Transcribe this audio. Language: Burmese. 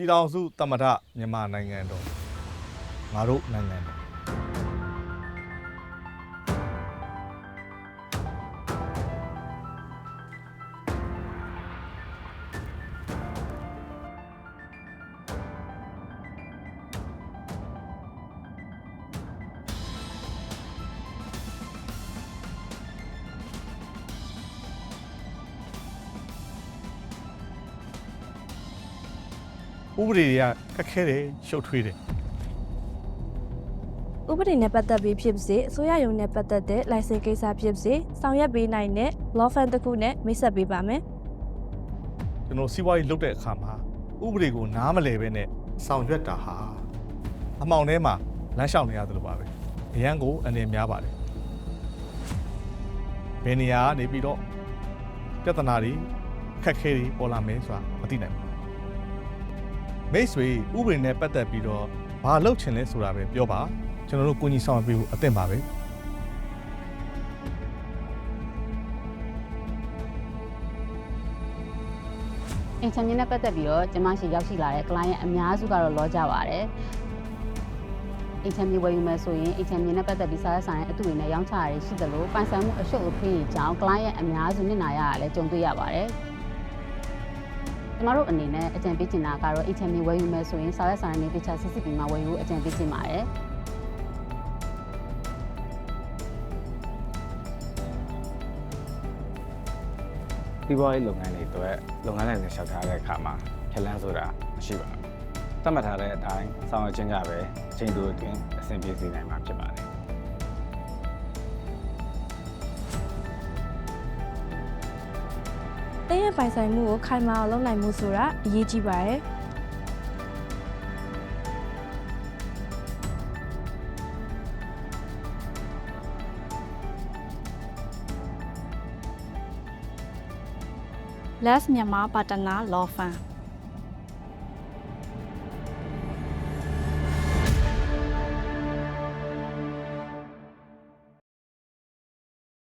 ပြည်ထောင်စုသမ္မတမြန်မာနိုင်ငံတော်ငါတို့နိုင်ငံတော်ဥပဒေတွေကခက်ခဲတယ်ရှုပ်ထွေးတယ် ဥပဒေနဲ့ပတ်သက်ပြီးဖြစ်စေအစိုးရရုံးနဲ့ပတ်သက်တဲ့ license ကိစ္စဖြစ်စေဆောင်ရွက်ပေးနိုင်တဲ့ law firm တစ်ခုနဲ့မိတ်ဆက်ပေးပါမယ် ကျွန်တော်စီးပွားရေးလုပ်တဲ့အခါမှာဥပဒေကိုနားမလည်ပဲနဲ့ဆောင်ရွက်တာဟာအမှောင်ထဲမှာလမ်းလျှောက်နေရတယ်လို့ပါပဲအရန်ကိုအနေများပါတယ်ဘယ်နေရာကနေပြီးတော့ပြဿနာတွေခက်ခဲတွေပေါ်လာမယ်ဆိုတာမသိနိုင်ဘူးမိတ်ဆွေဥပဒေနဲ့ပတ်သက်ပြီးတော့ဘာလုပ်ချင်လဲဆိုတာပဲပြောပါကျွန်တော်တို့ကိုကြီးဆောင်ရွက်ပေးဖို့အသင့်ပါပဲ အိမ်ချမ်းမြေနဲ့ပတ်သက်ပြီးတော့ကျမရှိရောက်ရှိလာတဲ့ client အများစုကတော့လောကြပါတယ်အိမ်ချမ်းမြေဝယ်ယူမယ်ဆိုရင်အိမ်ချမ်းမြေနဲ့ပတ်သက်ပြီးစားရဆိုင်အတူတွေနဲ့ရောင်းချရရှိသလိုပိုင်ဆိုင်မှုအရှုပ်အဖေးကြောင့် client အများစုနစ်နာရတာလည်းကြုံတွေ့ရပါတယ်ကျမတို့အနေနဲ့အကြံပေးချင်တာကတော့အိမ်ချမ်းမြေဝယ်ယူမယ်ဆိုရင်စားရဆိုင်နဲ့တခြားစစ်စစ်ပြီးမှဝယ်ယူအကြံပေးချင်ပါတယ် ဒီဘဝရေးလုပ်ငန်းတွေအတွက်လုပ်ငန်းတွေလျှောက်ထားတဲ့အခါမှာခက်လန်းဆိုတာမရှိပါဘူး။သတ်မှတ်ထားတဲ့အတိုင်းဆောင်ရွက်ခြင်းကပဲအချိန်တိုအတွင်းအဆင်ပြေစေနိုင်မှာဖြစ်ပါတယ် တင်းရဲ့ပိုင်ဆိုင်မှုကိုခိုင်မာအောင်လုပ်နိုင်မှုဆိုတာအရေးကြီးပါတယ်။ Les Myanmar Partner Law Firm